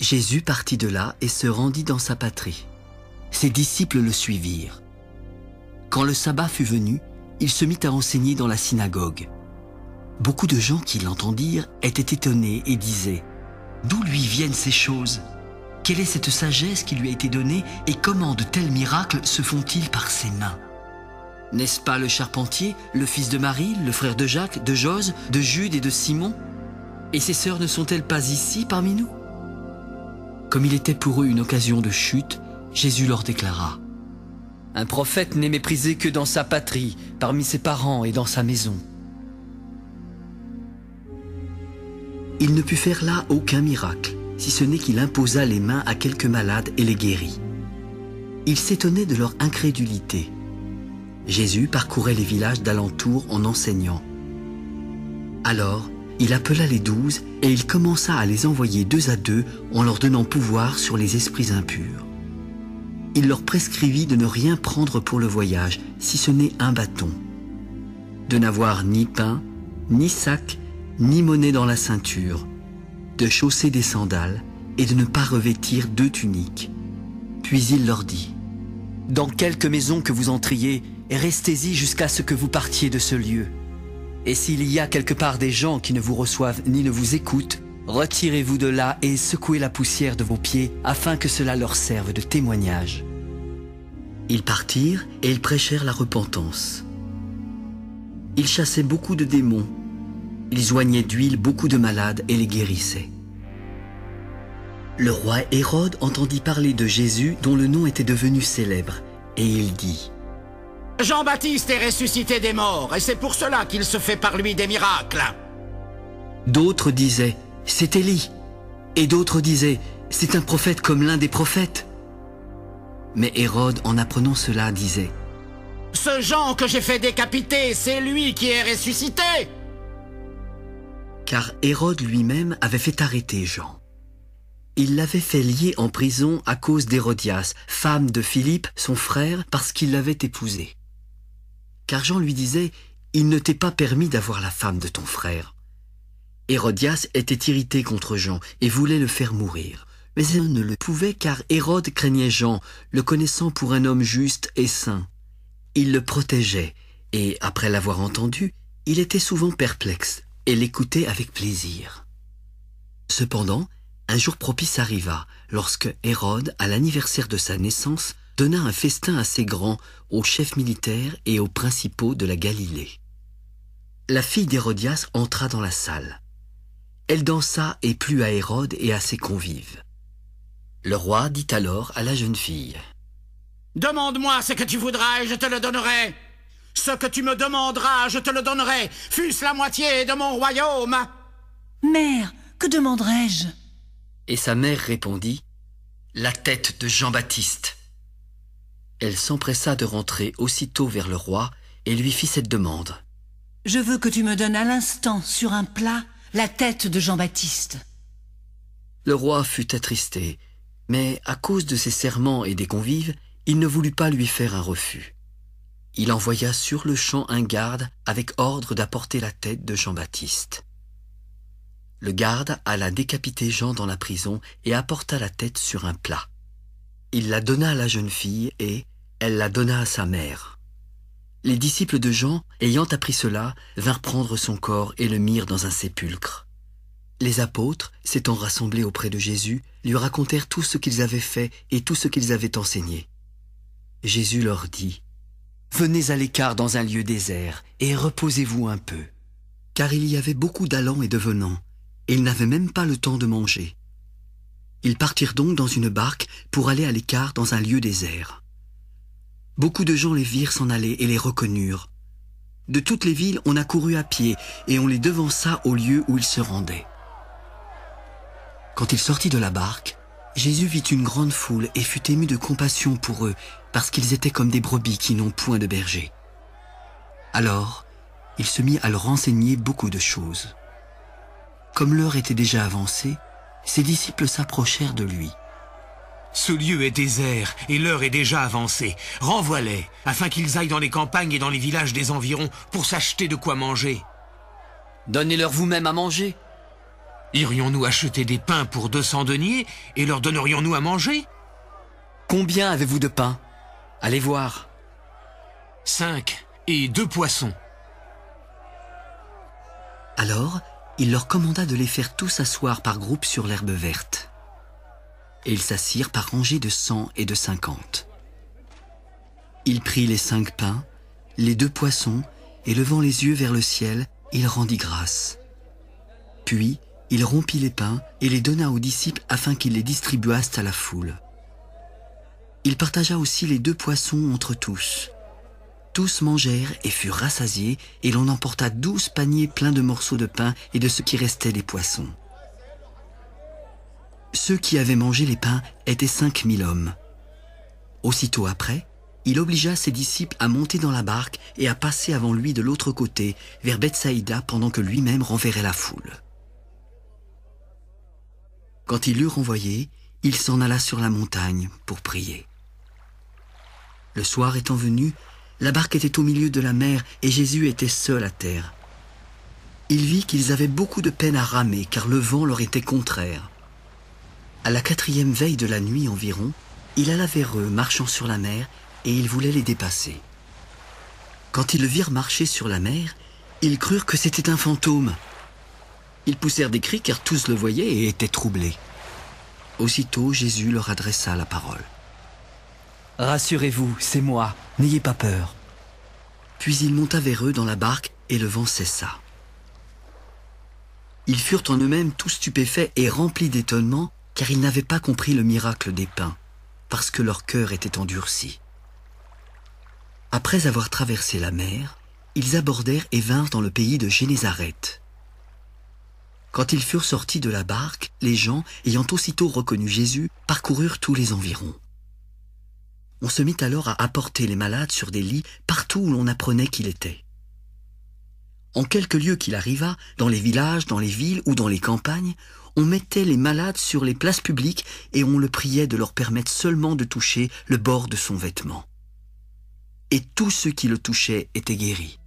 Jésus partit de là et se rendit dans sa patrie. Ses disciples le suivirent. Quand le sabbat fut venu, il se mit à enseigner dans la synagogue. Beaucoup de gens qui l'entendirent étaient étonnés et disaient « D'où lui viennent ces choses? Quelle est cette sagesse qui lui a été donnée et comment de tels miracles se font-ils par ses mains? N'est-ce pas le charpentier, le fils de Marie, le frère de Jacques, de Jose, de Jude et de Simon? Et ses sœurs ne sont-elles pas ici parmi nous ?» Comme il était pour eux une occasion de chute, Jésus leur déclara « Un prophète n'est méprisé que dans sa patrie, parmi ses parents et dans sa maison. » Il ne put faire là aucun miracle, si ce n'est qu'il imposa les mains à quelques malades et les guérit. Il s'étonnait de leur incrédulité. Jésus parcourait les villages d'alentour en enseignant. Alors, il appela les 12 et il commença à les envoyer 2 à 2 en leur donnant pouvoir sur les esprits impurs. Il leur prescrivit de ne rien prendre pour le voyage, si ce n'est un bâton, de n'avoir ni pain, ni sac, ni monnaie dans la ceinture, de chausser des sandales et de ne pas revêtir 2 tuniques. Puis il leur dit « Dans quelque maison que vous entriez, restez-y jusqu'à ce que vous partiez de ce lieu. Et s'il y a quelque part des gens qui ne vous reçoivent ni ne vous écoutent, retirez-vous de là et secouez la poussière de vos pieds afin que cela leur serve de témoignage. » Ils partirent et ils prêchèrent la repentance. Ils chassaient beaucoup de démons. Ils oignaient d'huile beaucoup de malades et les guérissaient. Le roi Hérode entendit parler de Jésus dont le nom était devenu célèbre, et il dit « Jean-Baptiste est ressuscité des morts, et c'est pour cela qu'il se fait par lui des miracles. » D'autres disaient « C'est Élie », et d'autres disaient « C'est un prophète comme l'un des prophètes. » Mais Hérode, en apprenant cela, disait « Ce Jean que j'ai fait décapiter, c'est lui qui est ressuscité !» Car Hérode lui-même avait fait arrêter Jean. Il l'avait fait lier en prison à cause d'Hérodias, femme de Philippe, son frère, parce qu'il l'avait épousée. Car Jean lui disait « Il ne t'est pas permis d'avoir la femme de ton frère. » Hérodias était irrité contre Jean et voulait le faire mourir. Mais elle ne le pouvait car Hérode craignait Jean, le connaissant pour un homme juste et saint. Il le protégeait et, après l'avoir entendu, il était souvent perplexe et l'écoutait avec plaisir. Cependant, un jour propice arriva, lorsque Hérode, à l'anniversaire de sa naissance, donna un festin assez grand aux chefs militaires et aux principaux de la Galilée. La fille d'Hérodias entra dans la salle. Elle dansa et plut à Hérode et à ses convives. Le roi dit alors à la jeune fille « Demande-moi ce que tu voudras et je te le donnerai. Ce que tu me demanderas, je te le donnerai, fût-ce la moitié de mon royaume. » Mère, que demanderai-je? Et sa mère répondit « La tête de Jean-Baptiste. » Elle s'empressa de rentrer aussitôt vers le roi et lui fit cette demande. « Je veux que tu me donnes à l'instant, sur un plat, la tête de Jean-Baptiste. » Le roi fut attristé, mais à cause de ses serments et des convives, il ne voulut pas lui faire un refus. Il envoya sur le champ un garde avec ordre d'apporter la tête de Jean-Baptiste. Le garde alla décapiter Jean dans la prison et apporta la tête sur un plat. Il la donna à la jeune fille et elle la donna à sa mère. Les disciples de Jean, ayant appris cela, vinrent prendre son corps et le mirent dans un sépulcre. Les apôtres, s'étant rassemblés auprès de Jésus, lui racontèrent tout ce qu'ils avaient fait et tout ce qu'ils avaient enseigné. Jésus leur dit « Venez à l'écart dans un lieu désert et reposez-vous un peu. » Car il y avait beaucoup d'allants et de venants, et ils n'avaient même pas le temps de manger. Ils partirent donc dans une barque pour aller à l'écart dans un lieu désert. Beaucoup de gens les virent s'en aller et les reconnurent. De toutes les villes, on accourut à pied et on les devança au lieu où ils se rendaient. Quand il sortit de la barque, Jésus vit une grande foule et fut ému de compassion pour eux, parce qu'ils étaient comme des brebis qui n'ont point de berger. Alors, il se mit à leur enseigner beaucoup de choses. Comme l'heure était déjà avancée, ses disciples s'approchèrent de lui. « Ce lieu est désert et l'heure est déjà avancée. Renvoie-les, afin qu'ils aillent dans les campagnes et dans les villages des environs pour s'acheter de quoi manger. » « Donnez-leur vous-même à manger. » Irions-nous acheter des pains pour 200 deniers et leur donnerions-nous à manger? Combien avez-vous de pain? Allez voir. 5 et 2 poissons. Alors, il leur commanda de les faire tous s'asseoir par groupes sur l'herbe verte. Et ils s'assirent par rangées de 100 et de 50. Il prit les 5 pains, les 2 poissons, et levant les yeux vers le ciel, il rendit grâce. Puis, il rompit les pains et les donna aux disciples afin qu'ils les distribuassent à la foule. Il partagea aussi les 2 poissons entre tous. Tous mangèrent et furent rassasiés, et l'on emporta 12 paniers pleins de morceaux de pain et de ce qui restait des poissons. Ceux qui avaient mangé les pains étaient 5000 hommes. Aussitôt après, il obligea ses disciples à monter dans la barque et à passer avant lui de l'autre côté, vers Bethsaïda, pendant que lui-même renverrait la foule. Quand il l'eut renvoyé, il s'en alla sur la montagne pour prier. Le soir étant venu, la barque était au milieu de la mer et Jésus était seul à terre. Il vit qu'ils avaient beaucoup de peine à ramer, car le vent leur était contraire. À la 4e veille de la nuit environ, il alla vers eux, marchant sur la mer, et il voulait les dépasser. Quand ils le virent marcher sur la mer, ils crurent que c'était un fantôme. Ils poussèrent des cris car tous le voyaient et étaient troublés. Aussitôt, Jésus leur adressa la parole. « Rassurez-vous, c'est moi, n'ayez pas peur. » Puis il monta vers eux dans la barque et le vent cessa. Ils furent en eux-mêmes tous stupéfaits et remplis d'étonnement, car ils n'avaient pas compris le miracle des pains, parce que leur cœur était endurci. Après avoir traversé la mer, ils abordèrent et vinrent dans le pays de Génézareth. Quand ils furent sortis de la barque, les gens, ayant aussitôt reconnu Jésus, parcoururent tous les environs. On se mit alors à apporter les malades sur des lits partout où l'on apprenait qu'il était. En quelques lieux qu'il arriva, dans les villages, dans les villes ou dans les campagnes, on mettait les malades sur les places publiques et on le priait de leur permettre seulement de toucher le bord de son vêtement. Et tous ceux qui le touchaient étaient guéris.